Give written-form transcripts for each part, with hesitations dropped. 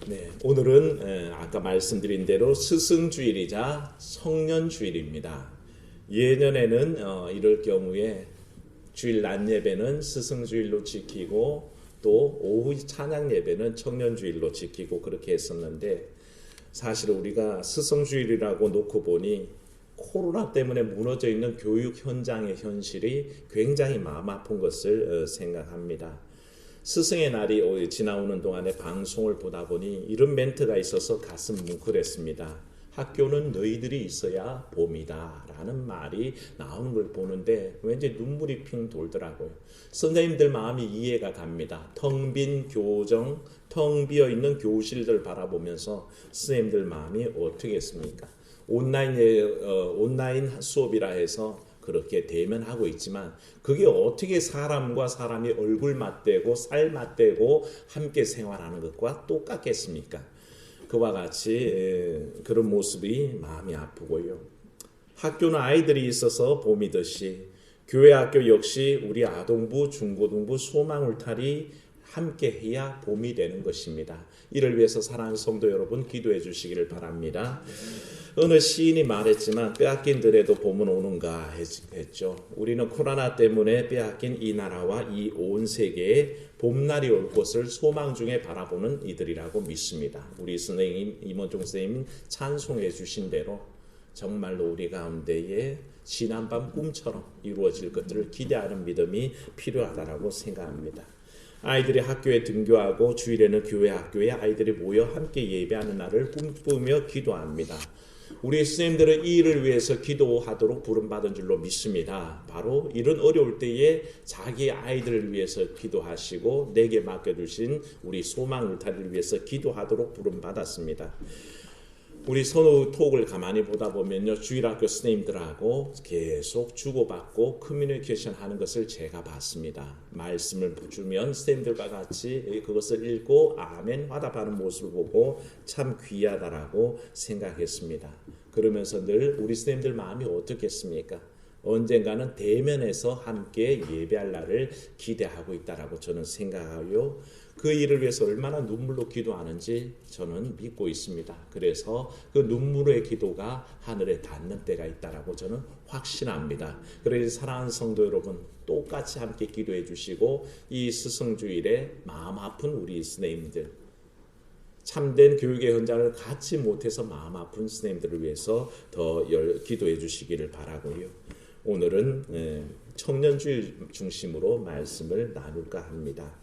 네, 오늘은 아까 말씀드린 대로 스승주일이자 청년주일입니다. 예년에는 이럴 경우에 주일 낮 예배는 스승주일로 지키고 또 오후 찬양 예배는 청년주일로 지키고 그렇게 했었는데, 사실 우리가 스승주일이라고 놓고 보니 코로나 때문에 무너져 있는 교육 현장의 현실이 굉장히 마음 아픈 것을 생각합니다. 스승의 날이 지나오는 동안에 방송을 보다 보니 이런 멘트가 있어서 가슴 뭉클했습니다. 학교는 너희들이 있어야 봄이다 라는 말이 나오는 걸 보는데 왠지 눈물이 핑 돌더라고요. 선생님들 마음이 이해가 갑니다. 텅 빈 교정, 텅 비어있는 교실들 바라보면서 선생님들 마음이 어떻겠습니까? 온라인 수업이라 해서 그렇게 대면하고 있지만 그게 어떻게 사람과 사람이 얼굴 맞대고 살 맞대고 함께 생활하는 것과 똑같겠습니까? 그와 같이 그런 모습이 마음이 아프고요. 학교는 아이들이 있어서 봄이듯이 교회 학교 역시 우리 아동부, 중고등부, 소망 울타리 함께 해야 봄이 되는 것입니다. 이를 위해서 사랑하는 성도 여러분 기도해 주시기를 바랍니다. 어느 시인이 말했지만 빼앗긴 들에도 봄은 오는가 했죠. 우리는 코로나 때문에 빼앗긴 이 나라와 이 온 세계에 봄날이 올 것을 소망 중에 바라보는 이들이라고 믿습니다. 우리 선생님 임원종 선생님 찬송해 주신 대로 정말로 우리 가운데에 지난밤 꿈처럼 이루어질 것들을 기대하는 믿음이 필요하다고 생각합니다. 아이들이 학교에 등교하고 주일에는 교회 학교에 아이들이 모여 함께 예배하는 날을 꿈꾸며 기도합니다. 우리 선생님들은 이 일을 위해서 기도하도록 부름받은 줄로 믿습니다. 바로 이런 어려울 때에 자기 아이들을 위해서 기도하시고 내게 맡겨두신 우리 소망 울타리를 위해서 기도하도록 부름받았습니다. 우리 선호 톡을 가만히 보다 보면요, 주일학교 선생님들하고 계속 주고받고 커뮤니케이션 하는 것을 제가 봤습니다. 말씀을 주면 선생님들과 같이 그것을 읽고 아멘 화답하는 모습을 보고 참 귀하다라고 생각했습니다. 그러면서 늘 우리 선생님들 마음이 어떻겠습니까? 언젠가는 대면에서 함께 예배할 날을 기대하고 있다라고 저는 생각하고요. 그 일을 위해서 얼마나 눈물로 기도하는지 저는 믿고 있습니다. 그래서 그 눈물의 기도가 하늘에 닿는 때가 있다라고 저는 확신합니다. 그래서 사랑하는 성도 여러분 똑같이 함께 기도해 주시고 이 스승주일에 마음 아픈 우리 선생님들, 참된 교육의 현장을 갖지 못해서 마음 아픈 선생님들을 위해서 더 기도해 주시기를 바라고요. 오늘은 청년주일 중심으로 말씀을 나눌까 합니다.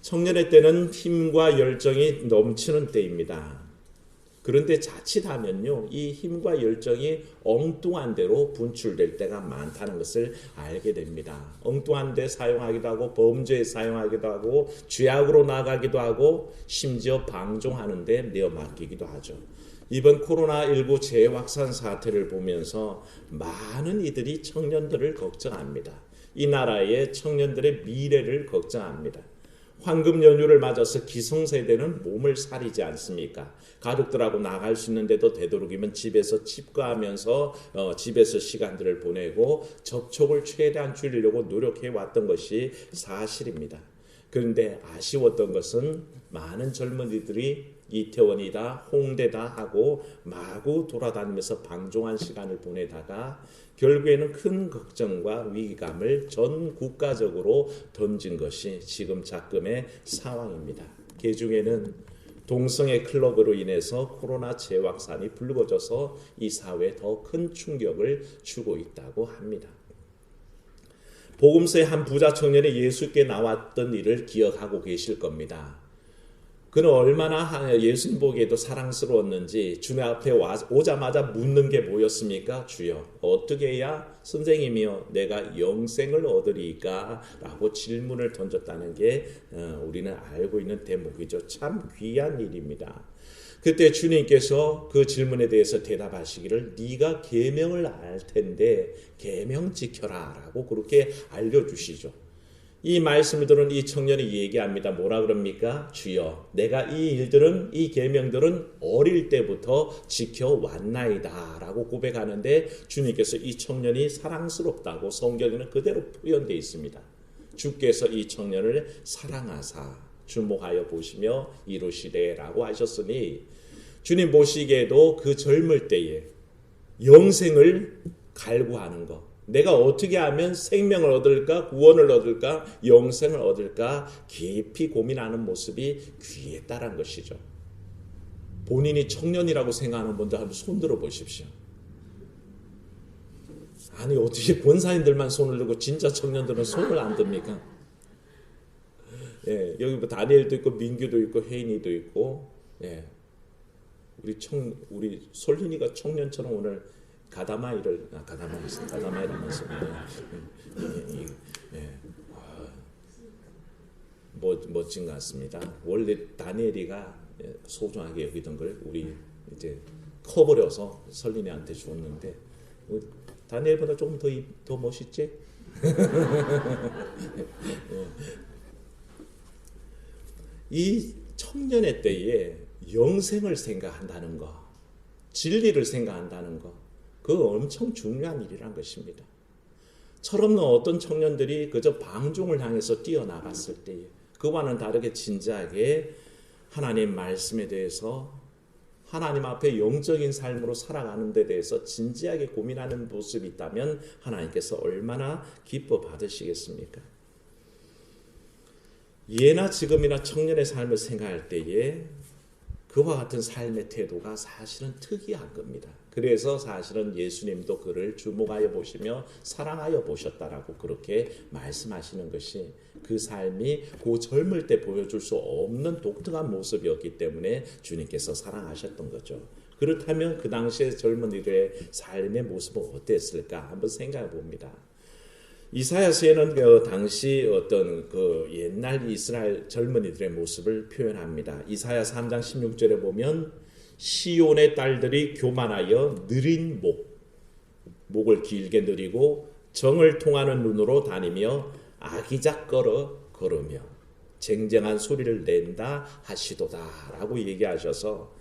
청년의 때는 힘과 열정이 넘치는 때입니다. 그런데 자칫하면요, 이 힘과 열정이 엉뚱한 대로 분출될 때가 많다는 것을 알게 됩니다. 엉뚱한 데 사용하기도 하고 범죄에 사용하기도 하고 죄악으로 나가기도 하고 심지어 방종하는 데 내어 맡기기도 하죠. 이번 코로나19 재확산 사태를 보면서 많은 이들이 청년들을 걱정합니다. 이 나라의 청년들의 미래를 걱정합니다. 황금 연휴를 맞아서 기성세대는 몸을 사리지 않습니까? 가족들하고 나갈 수 있는데도 되도록이면 집에서 집과하면서 집에서 시간들을 보내고 접촉을 최대한 줄이려고 노력해 왔던 것이 사실입니다. 그런데 아쉬웠던 것은 많은 젊은이들이 이태원이다, 홍대다 하고 마구 돌아다니면서 방종한 시간을 보내다가 결국에는 큰 걱정과 위기감을 전 국가적으로 던진 것이 지금 작금의 상황입니다. 그 중에는 동성애 클럽으로 인해서 코로나 재확산이 불거져서 이 사회에 더 큰 충격을 주고 있다고 합니다. 복음서의 한 부자 청년이 예수께 나왔던 일을 기억하고 계실 겁니다. 그는 얼마나 예수님 보기에도 사랑스러웠는지 주님 앞에 오자마자 묻는 게 뭐였습니까? 주여, 어떻게 해야 선생님이여 내가 영생을 얻으리까? 라고 질문을 던졌다는 게 우리는 알고 있는 대목이죠. 참 귀한 일입니다. 그때 주님께서 그 질문에 대해서 대답하시기를 네가 계명을 알 텐데 계명 지켜라 라고 그렇게 알려주시죠. 이 말씀을 들은 이 청년이 얘기합니다. 뭐라 그럽니까? 주여, 내가 이 계명들은 어릴 때부터 지켜왔나이다 라고 고백하는데 주님께서 이 청년이 사랑스럽다고 성경에는 그대로 표현되어 있습니다. 주께서 이 청년을 사랑하사 주목하여 보시며 이루시되라고 하셨으니 주님 보시기에도 그 젊을 때에 영생을 갈구하는 것, 내가 어떻게 하면 생명을 얻을까, 구원을 얻을까, 영생을 얻을까 깊이 고민하는 모습이 귀했다는 것이죠. 본인이 청년이라고 생각하는 분들 한번 손 들어 보십시오. 아니 어떻게 권사님들만 손을 들고 진짜 청년들은 손을 안 듭니까? 예, 여기 뭐 다니엘도 있고 민규도 있고 혜인이도 있고, 예, 우리 솔린이가 청년처럼 오늘 가다마이라면서 멋진 것 같습니다. 원래 다니엘이가 소중하게 여기던 걸 우리 이제 커버려서 설린이한테 줬는데 다니엘보다 조금 더 멋있지? 이 청년의 때에 영생을 생각한다는 것, 진리를 생각한다는 것, 그거 엄청 중요한 일이란 것입니다. 철없는 어떤 청년들이 그저 방종을 향해서 뛰어나갔을 때에 그와는 다르게 진지하게 하나님 말씀에 대해서 하나님 앞에 영적인 삶으로 살아가는 데 대해서 진지하게 고민하는 모습이 있다면 하나님께서 얼마나 기뻐 받으시겠습니까? 예나 지금이나 청년의 삶을 생각할 때에 그와 같은 삶의 태도가 사실은 특이한 겁니다. 그래서 사실은 예수님도 그를 주목하여 보시며 사랑하여 보셨다라고 그렇게 말씀하시는 것이 그 삶이 그 젊을 때 보여줄 수 없는 독특한 모습이었기 때문에 주님께서 사랑하셨던 거죠. 그렇다면 그 당시에 젊은이들의 삶의 모습은 어땠을까 한번 생각해 봅니다. 이사야서에는 그 당시 어떤 그 옛날 이스라엘 젊은이들의 모습을 표현합니다. 이사야 3장 16절에 보면 시온의 딸들이 교만하여 느린 목을 길게 느리고 정을 통하는 눈으로 다니며 아기작 걸으며 쟁쟁한 소리를 낸다 하시도다라고 얘기하셔서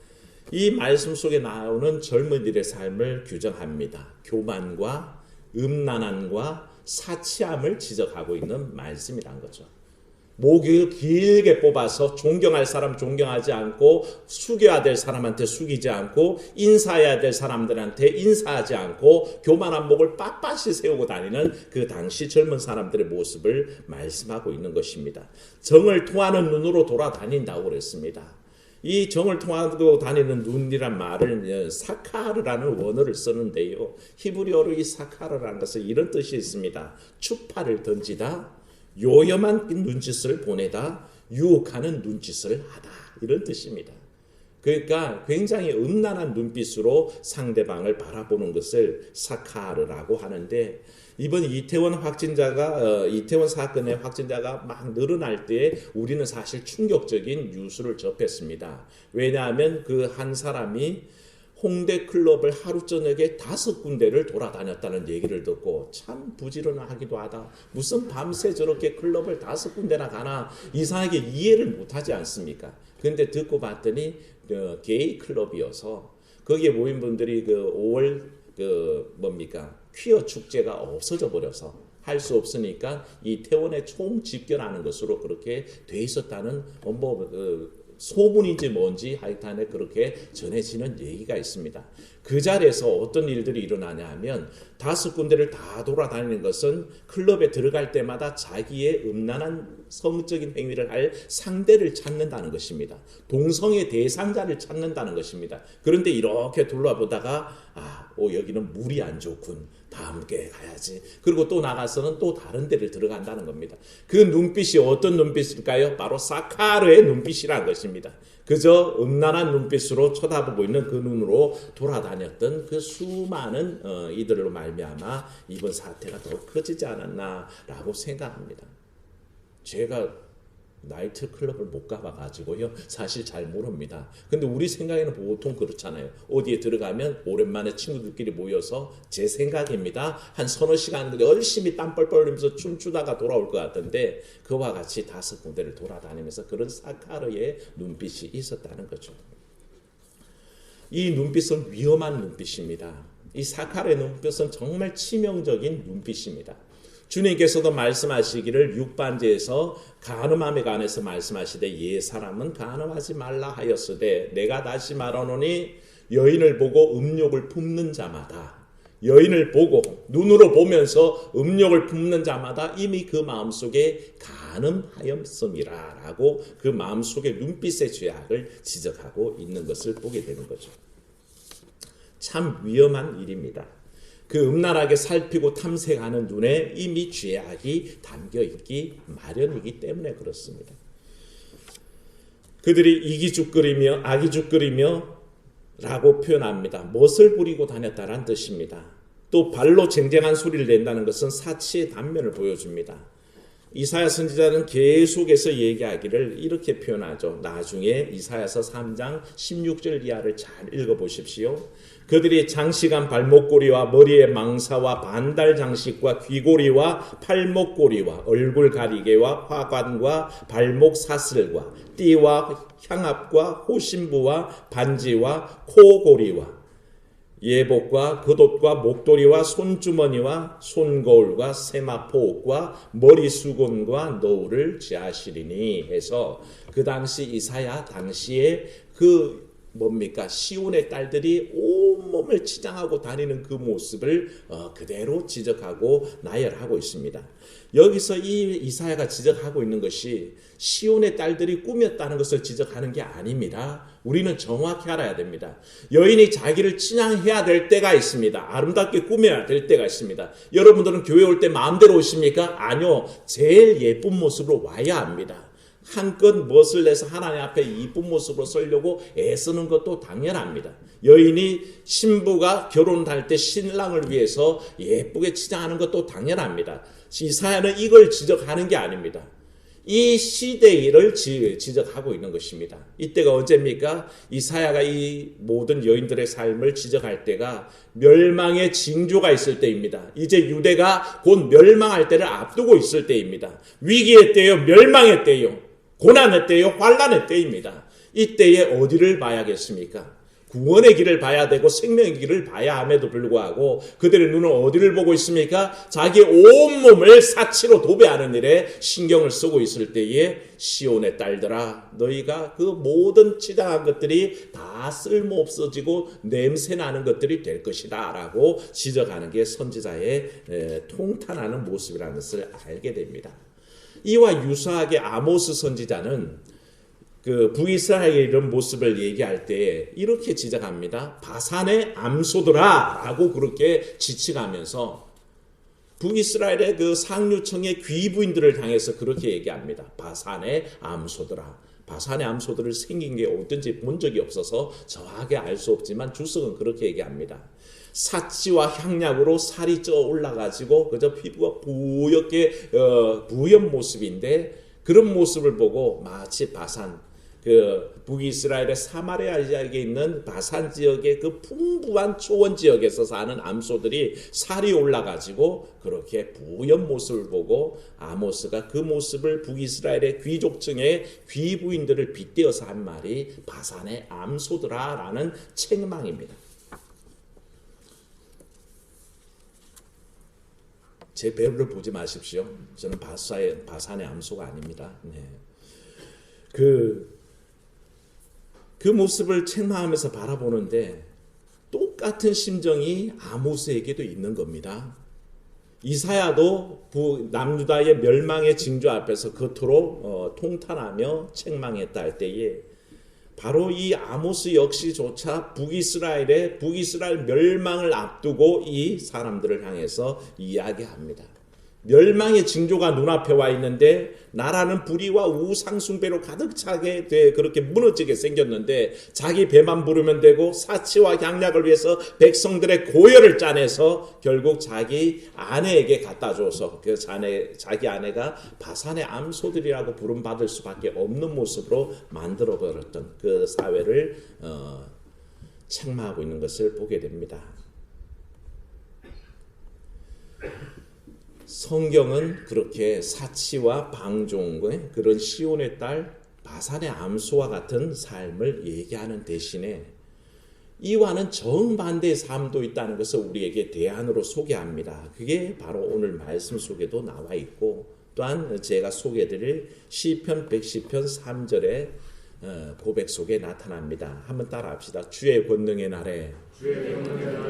이 말씀 속에 나오는 젊은이들의 삶을 규정합니다. 교만과 음란함과 사치함을 지적하고 있는 말씀이란 거죠. 목을 길게 뽑아서 존경할 사람 존경하지 않고 숙여야 될 사람한테 숙이지 않고 인사해야 될 사람들한테 인사하지 않고 교만한 목을 빳빳이 세우고 다니는 그 당시 젊은 사람들의 모습을 말씀하고 있는 것입니다. 정을 통하는 눈으로 돌아다닌다고 그랬습니다. 이 정을 통하고 다니는 눈이란 말을 사카르라는 원어를 쓰는데요. 히브리어로 이 사카르라는 것은 이런 뜻이 있습니다. 추파를 던지다, 요염한 눈짓을 보내다, 유혹하는 눈짓을 하다, 이런 뜻입니다. 그러니까 굉장히 음란한 눈빛으로 상대방을 바라보는 것을 사카르라고 하는데, 이번 이태원 사건의 확진자가 막 늘어날 때 우리는 사실 충격적인 뉴스를 접했습니다. 왜냐하면 그 한 사람이 홍대 클럽을 하루 저녁에 5군데를 돌아다녔다는 얘기를 듣고 참 부지런하기도 하다. 무슨 밤새 저렇게 클럽을 5군데나 가나 이상하게 이해를 못하지 않습니까? 그런데 듣고 봤더니 게이 클럽이어서 거기에 모인 분들이 그 5월 퀴어 축제가 없어져 버려서 할 수 없으니까 이태원에 총집결하는 것으로 그렇게 돼 있었다는 소문인지 뭔지 하여튼에 그렇게 전해지는 얘기가 있습니다. 그 자리에서 어떤 일들이 일어나냐 하면 5군데를 다 돌아다니는 것은 클럽에 들어갈 때마다 자기의 음란한 성적인 행위를 할 상대를 찾는다는 것입니다. 동성애 대상자를 찾는다는 것입니다. 그런데 이렇게 둘러보다가 여기는 물이 안 좋군. 함께 가야지. 그리고 또 나가서는 또 다른 데를 들어간다는 겁니다. 그 눈빛이 어떤 눈빛일까요? 바로 사카르의 눈빛이라는 것입니다. 그저 음란한 눈빛으로 쳐다보고 있는 그 눈으로 돌아다녔던 그 수많은 이들로 말미암아 이번 사태가 더 커지지 않았나라고 생각합니다. 제가 나이트클럽을 못 가봐가지고요 사실 잘 모릅니다. 근데 우리 생각에는 보통 그렇잖아요. 어디에 들어가면 오랜만에 친구들끼리 모여서 제 생각입니다. 한 서너 시간 열심히 땀 뻘뻘 흘리면서 춤추다가 돌아올 것 같은데 그와 같이 5군데를 돌아다니면서 그런 사카르의 눈빛이 있었다는 거죠. 이 눈빛은 위험한 눈빛입니다. 이 사카르의 눈빛은 정말 치명적인 눈빛입니다. 주님께서도 말씀하시기를 6반제에서 간음함에 관해서 말씀하시되 예 사람은 간음하지 말라 하였으되 내가 다시 말하노니 여인을 보고 음욕을 품는 자마다 여인을 보고 눈으로 보면서 음욕을 품는 자마다 이미 그 마음속에 간음하였음이라 라고 그 마음속에 눈빛의 죄악을 지적하고 있는 것을 보게 되는 거죠. 참 위험한 일입니다. 그 음란하게 살피고 탐색하는 눈에 이미 죄악이 담겨있기 마련이기 때문에 그렇습니다. 그들이 이기죽거리며 악이죽거리며 라고 표현합니다. 멋을 부리고 다녔다라는 뜻입니다. 또 발로 쟁쟁한 소리를 낸다는 것은 사치의 단면을 보여줍니다. 이사야 선지자는 계속해서 얘기하기를 이렇게 표현하죠. 나중에 이사야서 3장 16절 이하를 잘 읽어보십시오. 그들이 장식한 발목고리와 머리에 망사와 반달 장식과 귀고리와 팔목고리와 얼굴 가리개와 화관과 발목 사슬과 띠와 향압과 호신부와 반지와 코고리와 예복과 겉옷과 목도리와 손주머니와 손거울과 세마포옥과 머리수건과 너울을 지하시리니 해서 그 당시 이사야 당시에 그 뭡니까 시온의 딸들이 온몸을 치장하고 다니는 그 모습을 그대로 지적하고 나열하고 있습니다. 여기서 이 이사야가 지적하고 있는 것이 시온의 딸들이 꾸몄다는 것을 지적하는 게 아닙니다. 우리는 정확히 알아야 됩니다. 여인이 자기를 치장해야 될 때가 있습니다. 아름답게 꾸며야 될 때가 있습니다. 여러분들은 교회 올 때 마음대로 오십니까? 아니요. 제일 예쁜 모습으로 와야 합니다. 한껏 멋을 내서 하나님 앞에 이쁜 모습으로 서려고 애쓰는 것도 당연합니다. 여인이 신부가 결혼할 때 신랑을 위해서 예쁘게 치장하는 것도 당연합니다. 이사야는 이걸 지적하는 게 아닙니다. 이 시대를 지적하고 있는 것입니다. 이때가 언제입니까? 이사야가 이 모든 여인들의 삶을 지적할 때가 멸망의 징조가 있을 때입니다. 이제 유대가 곧 멸망할 때를 앞두고 있을 때입니다. 위기의 때요, 멸망의 때요, 고난의 때요, 환난의 때입니다. 이때에 어디를 봐야겠습니까? 구원의 길을 봐야 되고 생명의 길을 봐야 함에도 불구하고 그들의 눈은 어디를 보고 있습니까? 자기 온몸을 사치로 도배하는 일에 신경을 쓰고 있을 때에 시온의 딸들아 너희가 그 모든 치장한 것들이 다 쓸모없어지고 냄새나는 것들이 될 것이다 라고 지적하는 게 선지자의 통탄하는 모습이라는 것을 알게 됩니다. 이와 유사하게 아모스 선지자는 그 북이스라엘의 이런 모습을 얘기할 때 이렇게 지적합니다. 바산의 암소들아 라고 그렇게 지칭하면서 북이스라엘의 그 상류층의 귀부인들을 향해서 그렇게 얘기합니다. 바산의 암소들아. 바산의 암소들을 생긴 게 어떤지 본 적이 없어서 정확하게 알 수 없지만 주석은 그렇게 얘기합니다. 사치와 향약으로 살이 쪄 올라가지고 그저 피부가 부옇게 부연 모습인데 그런 모습을 보고 마치 바산 그 북이스라엘의 사마리아 지역에 있는 바산 지역의 그 풍부한 초원 지역에서 사는 암소들이 살이 올라가지고 그렇게 부연 모습을 보고 아모스가 그 모습을 북이스라엘의 귀족층의 귀부인들을 빗대어서 한 말이 바산의 암소들아라는 책망입니다. 제 배우를 보지 마십시오. 저는 바산의 암소가 아닙니다. 네. 그 모습을 책망하면서 바라보는데 똑같은 심정이 아모스에게도 있는 겁니다. 이사야도 남유다의 멸망의 징조 앞에서 겉으로 통탄하며 책망했다 할 때에 바로 이 아모스 역시조차 북이스라엘 멸망을 앞두고 이 사람들을 향해서 이야기합니다. 멸망의 징조가 눈앞에 와 있는데 나라는 불의와 우상숭배로 가득 차게 그렇게 무너지게 생겼는데 자기 배만 부르면 되고 사치와 향락을 위해서 백성들의 고열을 짜내서 결국 자기 아내에게 갖다 줘서 그 자기 아내가 바산의 암소들이라고 부름받을 수밖에 없는 모습으로 만들어버렸던 그 사회를 책망하고 있는 것을 보게 됩니다. 성경은 그렇게 사치와 방종의 그런 시온의 딸 바산의 암소와 같은 삶을 얘기하는 대신에 이와는 정반대의 삶도 있다는 것을 우리에게 대안으로 소개합니다. 그게 바로 오늘 말씀 속에도 나와 있고 또한 제가 소개해드릴 시편 110편 3절의 고백 속에 나타납니다. 한번 따라합시다. 주의 권능의 날에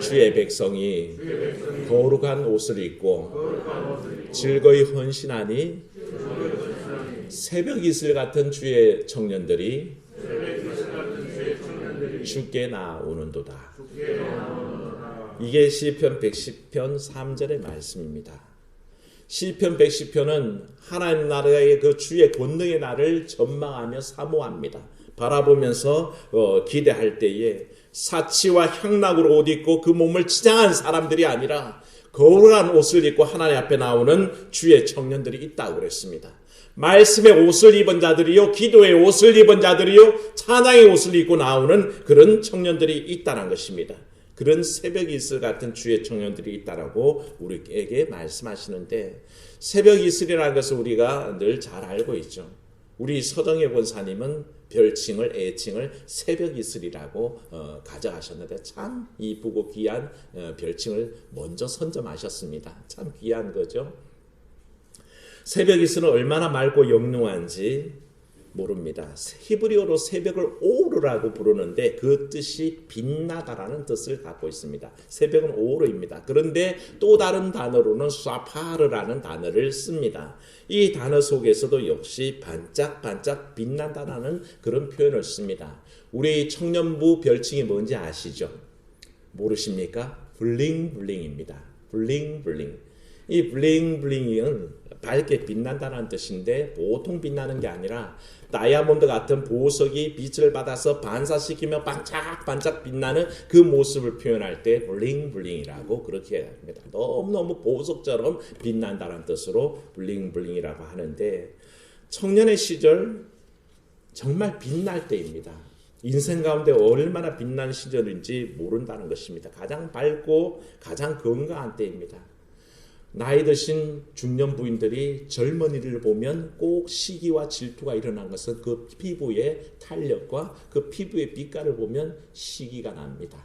주의 백성이 거룩한 옷을 입고 즐거이 헌신하니 새벽 이슬 같은 주의 청년들이 주께 나오는도다. 이게 시편 110편 3절의 말씀입니다. 시편 110편은 하나님 나라의 그 주의 권능의 날을 전망하며 사모합니다. 바라보면서 기대할 때에 사치와 향락으로 옷 입고 그 몸을 치장한 사람들이 아니라 거룩한 옷을 입고 하나님 앞에 나오는 주의 청년들이 있다고 그랬습니다. 말씀의 옷을 입은 자들이요, 기도의 옷을 입은 자들이요, 찬양의 옷을 입고 나오는 그런 청년들이 있다는 것입니다. 그런 새벽 이슬 같은 주의 청년들이 있다라고 우리에게 말씀하시는데, 새벽 이슬이라는 것을 우리가 늘 잘 알고 있죠. 우리 서정혜 권사님은 별칭을, 애칭을 새벽 이슬이라고 가져가셨는데 참 이쁘고 귀한 별칭을 먼저 선점하셨습니다. 참 귀한 거죠. 새벽 이슬은 얼마나 맑고 영롱한지 모릅니다. 히브리어로 새벽을 오르라고 부르는데 그 뜻이 빛나다라는 뜻을 갖고 있습니다. 새벽은 오르입니다. 그런데 또 다른 단어로는 샤파르라는 단어를 씁니다. 이 단어 속에서도 역시 반짝반짝 빛난다라는 그런 표현을 씁니다. 우리 청년부 별칭이 뭔지 아시죠? 모르십니까? 블링블링입니다. 블링블링. 이 블링블링은 밝게 빛난다는 뜻인데 보통 빛나는 게 아니라 다이아몬드 같은 보석이 빛을 받아서 반사시키며 반짝반짝 빛나는 그 모습을 표현할 때 블링블링이라고 그렇게 합니다. 너무너무 보석처럼 빛난다는 뜻으로 블링블링이라고 하는데 청년의 시절 정말 빛날 때입니다. 인생 가운데 얼마나 빛나는 시절인지 모른다는 것입니다. 가장 밝고 가장 건강한 때입니다. 나이 드신 중년 부인들이 젊은이를 보면 꼭 시기와 질투가 일어난 것은 그 피부의 탄력과 그 피부의 빛깔을 보면 시기가 납니다.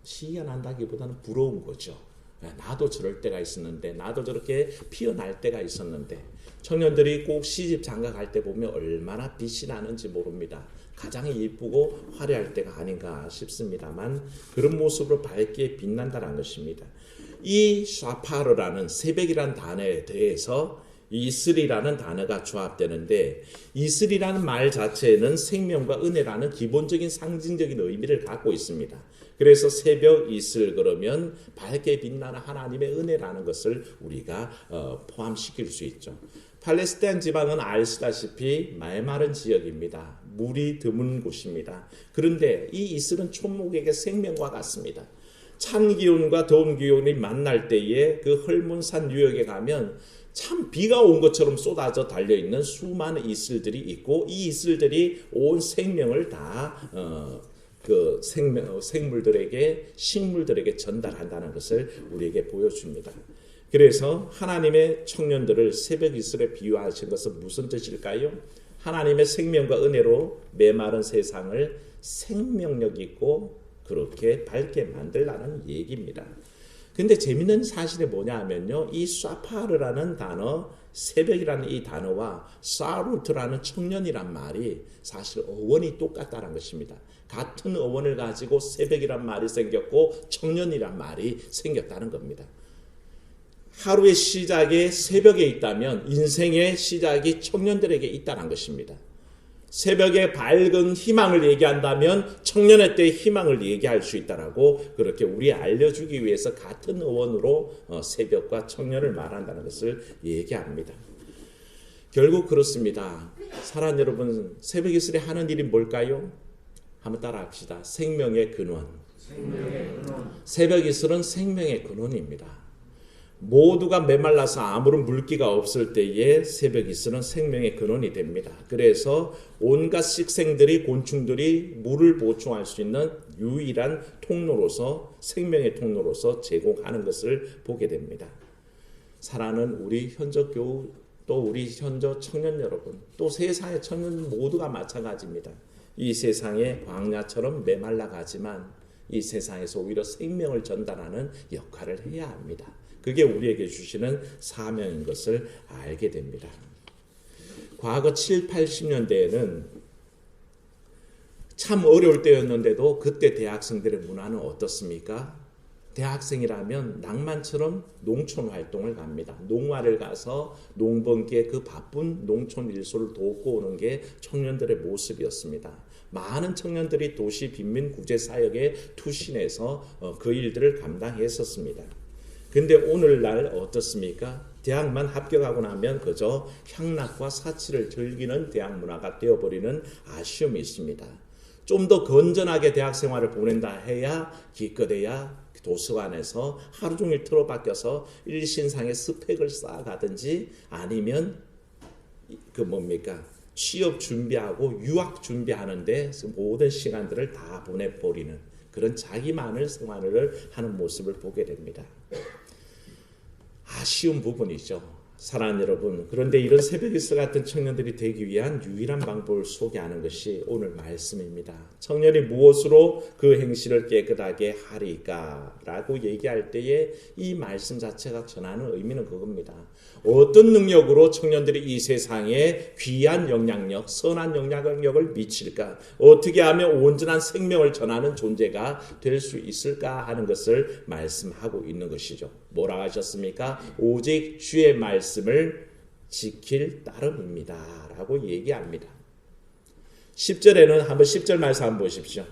시기가 난다기보다는 부러운 거죠. 나도 저럴 때가 있었는데, 나도 저렇게 피어날 때가 있었는데, 청년들이 꼭 시집 장가 갈 때 보면 얼마나 빛이 나는지 모릅니다. 가장 예쁘고 화려할 때가 아닌가 싶습니다만 그런 모습으로 밝게 빛난다는 것입니다. 이 샤파르라는 새벽이라는 단어에 대해서 이슬이라는 단어가 조합되는데, 이슬이라는 말 자체는 생명과 은혜라는 기본적인 상징적인 의미를 갖고 있습니다. 그래서 새벽 이슬 그러면 밝게 빛나는 하나님의 은혜라는 것을 우리가 포함시킬 수 있죠. 팔레스타인 지방은 아시다시피 메마른 지역입니다. 물이 드문 곳입니다. 그런데 이 이슬은 촌목에게 생명과 같습니다. 찬 기온과 더운 기온이 만날 때에 그 헐문산 유역에 가면 참 비가 온 것처럼 쏟아져 달려있는 수많은 이슬들이 있고, 이 이슬들이 온 생명을 다 그 생물들에게, 식물들에게 전달한다는 것을 우리에게 보여줍니다. 그래서 하나님의 청년들을 새벽 이슬에 비유하신 것은 무슨 뜻일까요? 하나님의 생명과 은혜로 메마른 세상을 생명력 있고 그렇게 밝게 만들라는 얘기입니다. 근데 재밌는 사실이 뭐냐 하면요, 이 샤파르라는 단어, 새벽이라는 이 단어와 사루트라는 청년이란 말이 사실 어원이 똑같다는 것입니다. 같은 어원을 가지고 새벽이란 말이 생겼고 청년이란 말이 생겼다는 겁니다. 하루의 시작이 새벽에 있다면 인생의 시작이 청년들에게 있다는 것입니다. 새벽에 밝은 희망을 얘기한다면 청년의 때의 희망을 얘기할 수 있다라고 그렇게 우리에 알려주기 위해서 같은 어원으로 새벽과 청년을 말한다는 것을 얘기합니다. 결국 그렇습니다. 사랑하는 여러분, 새벽 이슬에 하는 일이 뭘까요? 한번 따라합시다. 생명의 근원. 새벽 이슬은 생명의 근원입니다. 모두가 메말라서 아무런 물기가 없을 때에 새벽 이슬은 생명의 근원이 됩니다. 그래서 온갖 식생들이, 곤충들이 물을 보충할 수 있는 유일한 통로로서, 생명의 통로로서 제공하는 것을 보게 됩니다. 사랑하는 우리 현저 교우, 또 우리 현저 청년 여러분, 또 세상의 청년 모두가 마찬가지입니다. 이 세상에 광야처럼 메말라 가지만 이 세상에서 오히려 생명을 전달하는 역할을 해야 합니다. 그게 우리에게 주시는 사명인 것을 알게 됩니다. 과거 7, 80년대에는 참 어려울 때였는데도 그때 대학생들의 문화는 어떻습니까? 대학생이라면 낭만처럼 농촌 활동을 갑니다. 농화를 가서 농번기에 그 바쁜 농촌 일소를 돕고 오는 게 청년들의 모습이었습니다. 많은 청년들이 도시 빈민 구제 사역에 투신해서 그 일들을 감당했었습니다. 근데 오늘날 어떻습니까? 대학만 합격하고 나면 그저 향락과 사치를 즐기는 대학 문화가 되어버리는 아쉬움이 있습니다. 좀 더 건전하게 대학 생활을 보낸다 해야 기껏해야 도서관에서 하루 종일 틀어박혀서 일신상의 스펙을 쌓아가든지 아니면 취업 준비하고 유학 준비하는데 모든 시간들을 다 보내버리는 그런 자기만을 생활을 하는 모습을 보게 됩니다. 아쉬운 부분이죠. 사랑하는 여러분, 그런데 이런 새벽이슬 같은 청년들이 되기 위한 유일한 방법을 소개하는 것이 오늘 말씀입니다. 청년이 무엇으로 그 행실을 깨끗하게 하리까? 라고 얘기할 때에 이 말씀 자체가 전하는 의미는 그겁니다. 어떤 능력으로 청년들이 이 세상에 귀한 영향력, 선한 영향력을 미칠까? 어떻게 하면 온전한 생명을 전하는 존재가 될 수 있을까 하는 것을 말씀하고 있는 것이죠. 뭐라 하셨습니까? 오직 주의 말씀을 지킬 따름입니다. 라고 얘기합니다. 10절에는 한번 10절 말씀 한번 보십시오.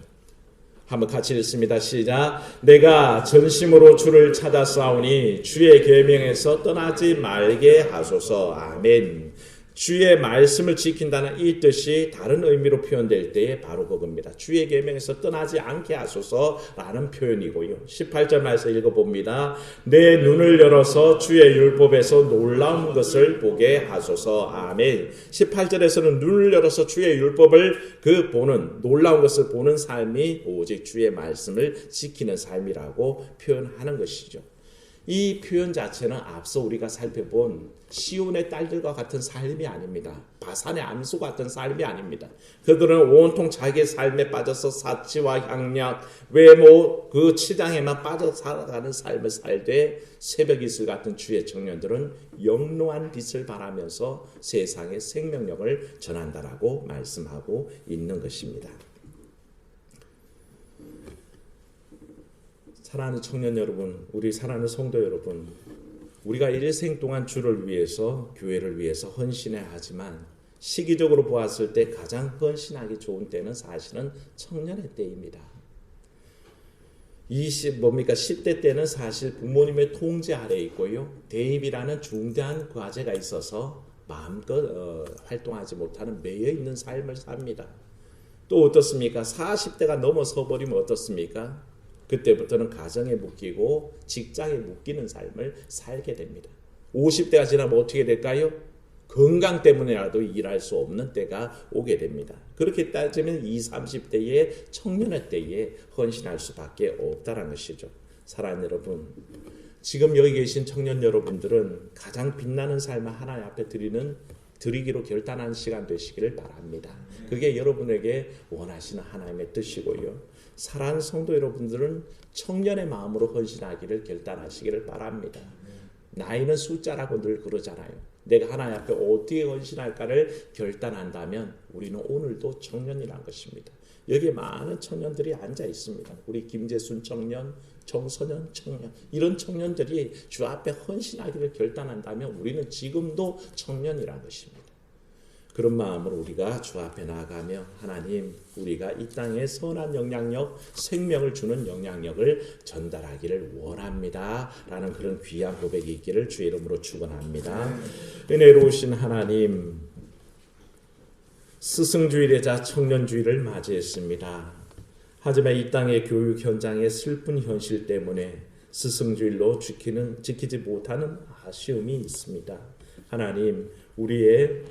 한번 같이 읽습니다. 시작. 내가 전심으로 주를 찾아 싸우니 주의 계명에서 떠나지 말게 하소서. 아멘. 주의 말씀을 지킨다는 이 뜻이 다른 의미로 표현될 때에 바로 그겁니다. 주의 계명에서 떠나지 않게 하소서라는 표현이고요. 18절 말씀 읽어봅니다. 내 눈을 열어서 주의 율법에서 놀라운 것을 보게 하소서. 아멘. 18절에서는 눈을 열어서 주의 율법을 보는 놀라운 것을 보는 삶이 오직 주의 말씀을 지키는 삶이라고 표현하는 것이죠. 이 표현 자체는 앞서 우리가 살펴본 시온의 딸들과 같은 삶이 아닙니다. 바산의 암소 같은 삶이 아닙니다. 그들은 온통 자기의 삶에 빠져서 사치와 향락, 외모 그 치장에만 빠져 살아가는 삶을 살되 새벽이슬 같은 주의 청년들은 영롱한 빛을 바라면서 세상의 생명력을 전한다라고 말씀하고 있는 것입니다. 사랑하는 청년 여러분, 우리 사랑하는 성도 여러분, 우리가 일생 동안 주를 위해서, 교회를 위해서 헌신해야 하지만 시기적으로 보았을 때 가장 헌신하기 좋은 때는 사실은 청년의 때입니다. 10대 때는 사실 부모님의 통제 아래에 있고요. 대입이라는 중대한 과제가 있어서 마음껏 활동하지 못하는 매여 있는 삶을 삽니다. 또 어떻습니까? 40대가 넘어서 버리면 어떻습니까? 그때부터는 가정에 묶이고 직장에 묶이는 삶을 살게 됩니다. 50대가 지나면 어떻게 될까요? 건강 때문에라도 일할 수 없는 때가 오게 됩니다. 그렇게 따지면 20, 30대의 청년의 때에 헌신할 수밖에 없다는 것이죠. 사랑하는 여러분, 지금 여기 계신 청년 여러분들은 가장 빛나는 삶을 하나님 앞에 드리기로 결단한 시간 되시기를 바랍니다. 그게 여러분에게 원하시는 하나님의 뜻이고요. 사랑하는 성도 여러분들은 청년의 마음으로 헌신하기를 결단하시기를 바랍니다. 나이는 숫자라고 늘 그러잖아요. 내가 하나님 앞에 어떻게 헌신할까를 결단한다면 우리는 오늘도 청년이란 것입니다. 여기에 많은 청년들이 앉아 있습니다. 우리 김재순 청년, 정선현 청년, 이런 청년들이 주 앞에 헌신하기를 결단한다면 우리는 지금도 청년이란 것입니다. 그런 마음으로 우리가 주 앞에 나아가며 하나님, 우리가 이 땅에 선한 영향력, 생명을 주는 영향력을 전달하기를 원합니다. 라는 그런 귀한 고백이 있기를 주의 이름으로 축원합니다. 은혜로우신 하나님, 스승주일이자 청년주일을 맞이했습니다. 하지만 이 땅의 교육 현장의 슬픈 현실 때문에 스승주일로 지키지 못하는 아쉬움이 있습니다. 하나님, 우리의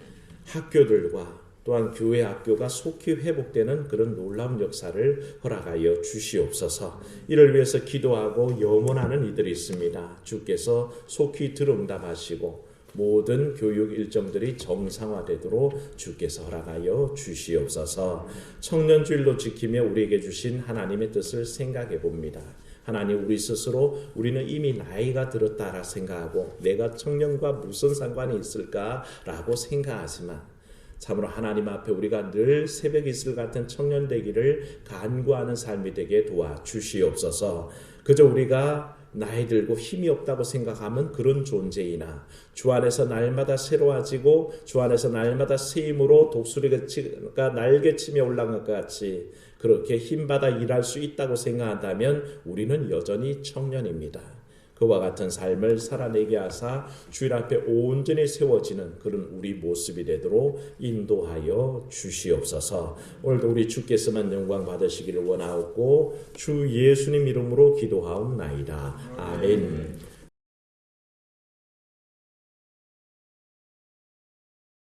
학교들과 또한 교회 학교가 속히 회복되는 그런 놀라운 역사를 허락하여 주시옵소서. 이를 위해서 기도하고 염원하는 이들이 있습니다. 주께서 속히 들응답하시고 모든 교육 일정들이 정상화되도록 주께서 허락하여 주시옵소서. 청년주일로 지키며 우리에게 주신 하나님의 뜻을 생각해 봅니다. 하나님, 우리 스스로 우리는 이미 나이가 들었다라 생각하고 내가 청년과 무슨 상관이 있을까라고 생각하지만 참으로 하나님 앞에 우리가 늘 새벽 이슬 같은 청년 되기를 간구하는 삶이 되게 도와주시옵소서. 그저 우리가 나이 들고 힘이 없다고 생각하면 그런 존재이나 주 안에서 날마다 새로워지고 주 안에서 날마다 새 힘으로 독수리가 날개치며 올라간 것 같이 그렇게 힘받아 일할 수 있다고 생각한다면 우리는 여전히 청년입니다. 그와 같은 삶을 살아내게 하사 주일 앞에 온전히 세워지는 그런 우리 모습이 되도록 인도하여 주시옵소서. 오늘도 우리 주께서만 영광 받으시기를 원하옵고 주 예수님 이름으로 기도하옵나이다. 아멘.